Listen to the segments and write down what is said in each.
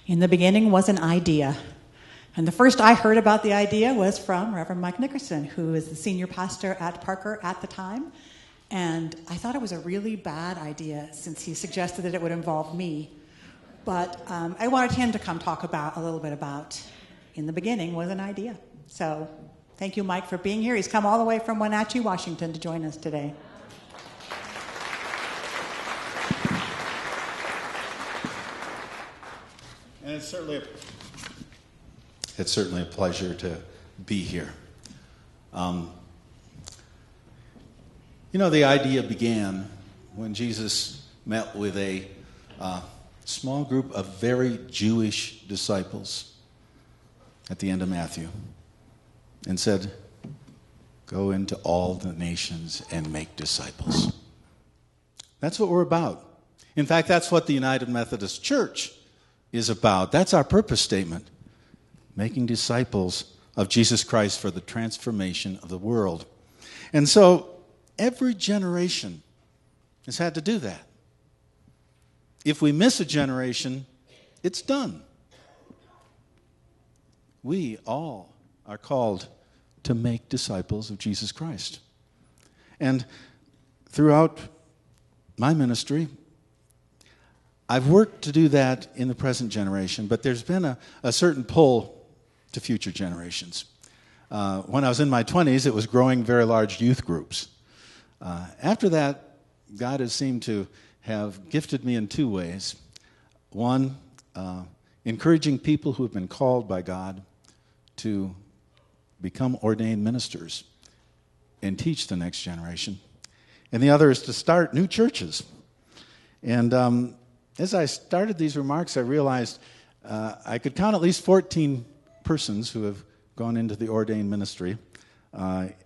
In the beginning was an idea. And the first I heard about the idea was from Reverend Mike Nickerson, who is the senior pastor at Parker at the time. And I thought it was a really bad idea since he suggested that it would involve me. But I wanted him to come talk about a little bit about in the beginning was an idea. So thank you, Mike, for being here. He's come all the way from Wenatchee, Washington to join us today. And it's certainly a pleasure to be here. The idea began when Jesus met with a small group of very Jewish disciples at the end of Matthew and said, "Go into all the nations and make disciples." That's what we're about. In fact, that's what the United Methodist Church is about. That's our purpose statement. Making disciples of Jesus Christ for the transformation of the world. And so every generation has had to do that. If we miss a generation, it's done. We all are called to make disciples of Jesus Christ. And throughout my ministry, I've worked to do that in the present generation, but there's been a certain pull to future generations. When I was in my 20s, it was growing very large youth groups. After that, God has seemed to have gifted me in two ways. One, encouraging people who have been called by God to become ordained ministers and teach the next generation. And the other is to start new churches. And as I started these remarks, I realized I could count at least 14 persons who have gone into the ordained ministry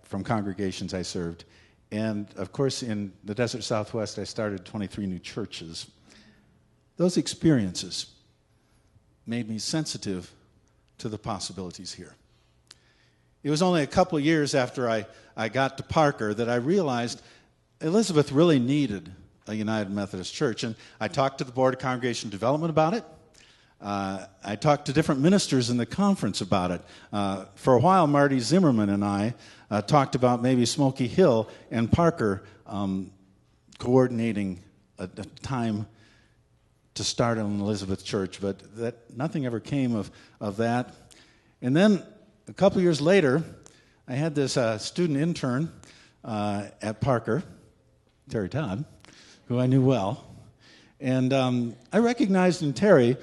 from congregations I served. And, of course, in the Desert Southwest, I started 23 new churches. Those experiences made me sensitive to the possibilities here. It was only a couple of years after I got to Parker that I realized Elizabeth really needed a United Methodist Church. And I talked to the Board of Congregation Development about it. I talked to different ministers in the conference about it. For a while, Marty Zimmerman and I talked about maybe Smoky Hill and Parker coordinating a time to start an Elizabeth Church, but nothing ever came of that. And then a couple years later, I had this student intern at Parker, Terry Todd, who I knew well. And I recognized in Terry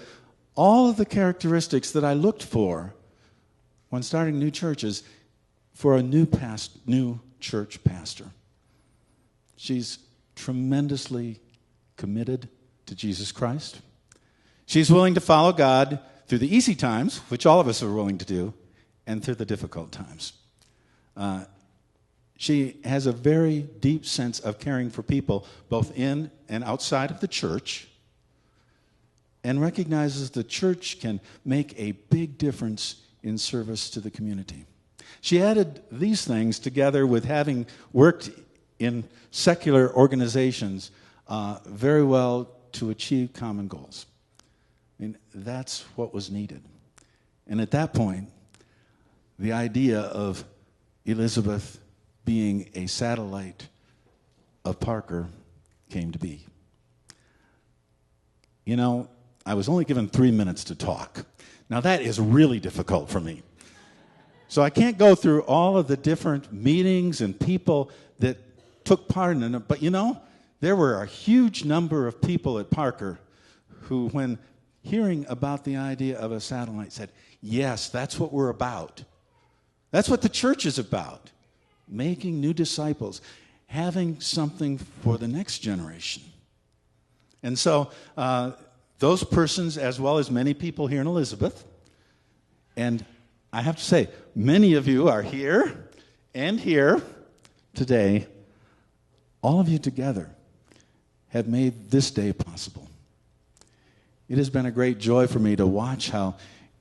all of the characteristics that I looked for when starting new churches for a new church pastor. She's tremendously committed to Jesus Christ. She's willing to follow God through the easy times, which all of us are willing to do, and through the difficult times. She has a very deep sense of caring for people, both in and outside of the church, and recognizes the church can make a big difference in service to the community. She added these things together with having worked in secular organizations very well to achieve common goals. I mean, that's what was needed. And at that point, the idea of Elizabeth being a satellite of Parker came to be. You know, I was only given 3 minutes to talk. Now that is really difficult for me. So I can't go through all of the different meetings and people that took part in it, but you know, there were a huge number of people at Parker who, when hearing about the idea of a satellite, said, yes, that's what we're about. That's what the church is about. Making new disciples, having something for the next generation. And so those persons, as well as many people here in Elizabeth, and I have to say, many of you are here and here today. All of you together have made this day possible. It has been a great joy for me to watch how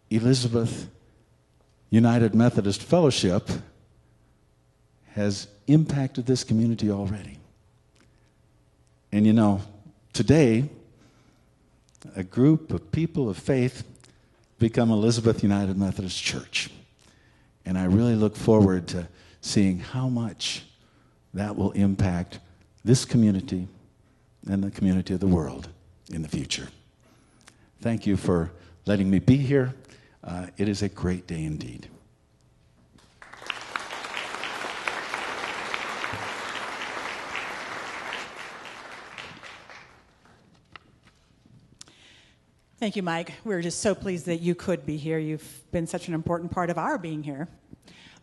Elizabeth United Methodist Fellowship has impacted this community already. And you know, today, a group of people of faith become Elizabeth United Methodist Church. And I really look forward to seeing how much that will impact this community and the community of the world in the future. Thank you for letting me be here. It is a great day indeed. Thank you, Mike. We're just so pleased that you could be here. You've been such an important part of our being here.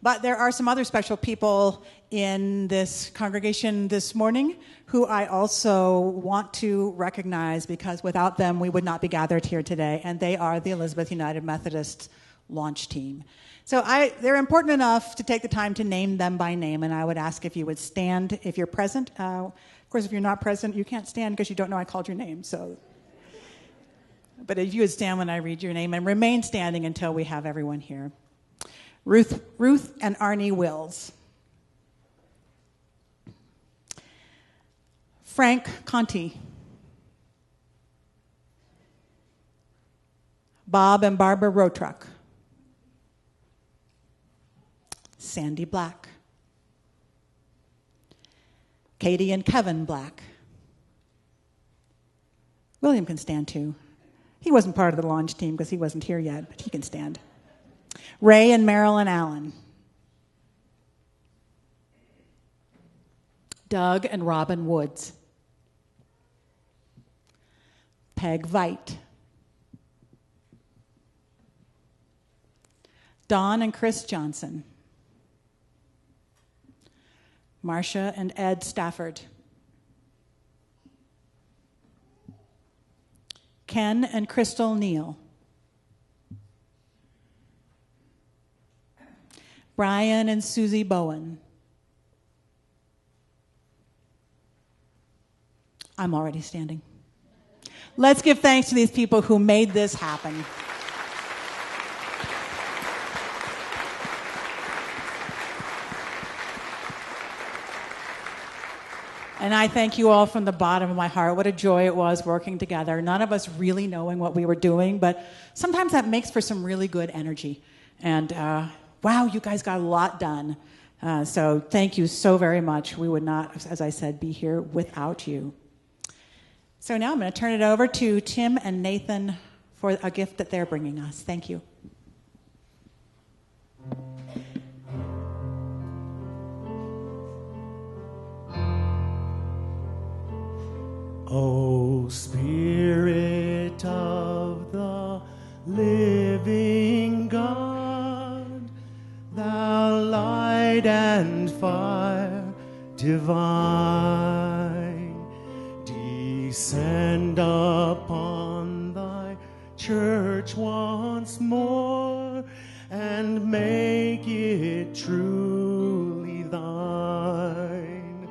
But there are some other special people in this congregation this morning who I also want to recognize, because without them we would not be gathered here today, and they are the Elizabeth United Methodist launch team. So they're important enough to take the time to name them by name, and I would ask if you would stand if you're present. Of course, if you're not present, you can't stand because you don't know I called your name. But if you would stand when I read your name and remain standing until we have everyone here. Ruth and Arnie Wills. Frank Conti. Bob and Barbara Rotruck. Sandy Black. Katie and Kevin Black. William can stand too. He wasn't part of the launch team because he wasn't here yet, but he can stand. Ray and Marilyn Allen. Doug and Robin Woods. Peg Veit. Don and Chris Johnson. Marcia and Ed Stafford. Ken and Crystal Neal. Brian and Susie Bowen. I'm already standing. Let's give thanks to these people who made this happen. And I thank you all from the bottom of my heart. What a joy it was working together. None of us really knowing what we were doing, but sometimes that makes for some really good energy. And wow, you guys got a lot done. So thank you so very much. We would not, as I said, be here without you. So now I'm going to turn it over to Tim and Nathan for a gift that they're bringing us. Thank you. O Spirit of the living God, thou light and fire divine, descend upon thy church once more and make it truly thine.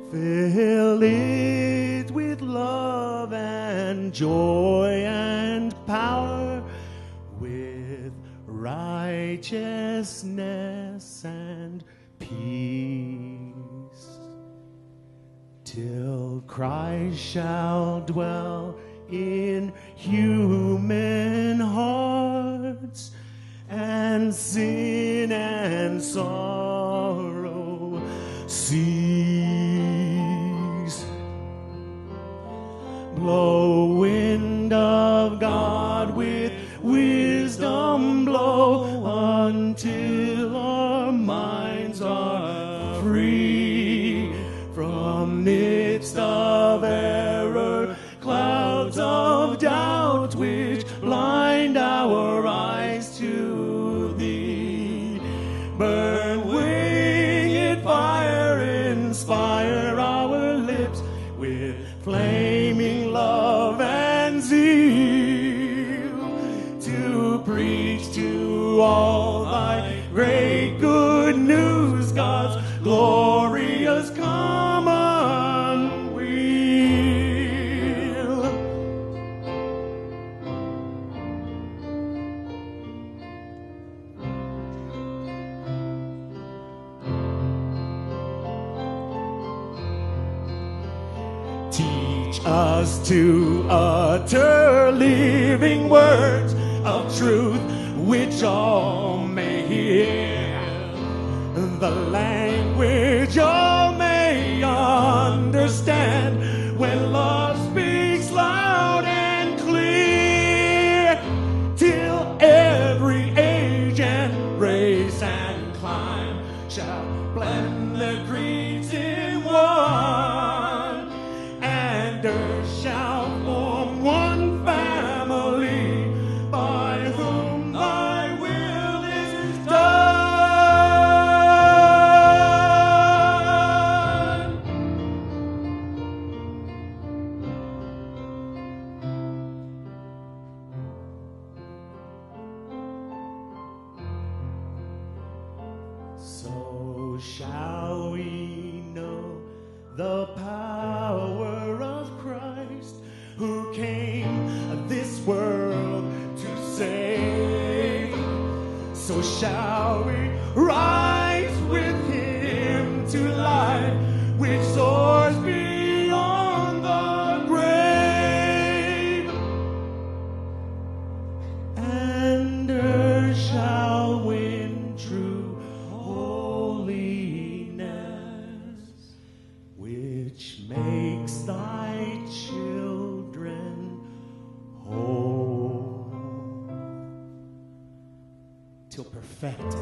Fill it with love and joy and power, with righteousness and peace, till Christ shall dwell in human hearts, and sin and sorrow cease. Blow, wind of God, with wisdom blow, until our minds are free from midst of error, clouds of doubt which blind our eyes to thee. Burn winged fire, inspire our lips with flaming love and zeal, to preach to all thy great good news, God's glorious commonweal. Teach us to utter living words of truth, which all may hear. The language all may understand, when love speaks loud and clear, till every age and race and clime shall blend their creeds in one, and earth shall form one family, by whom thy will is done. So shall we know the power of Christ, who came this world to save. So shall we rise with him to life, which soars beyond the grave. And earth shall win true holiness, which makes thy children whole, till perfected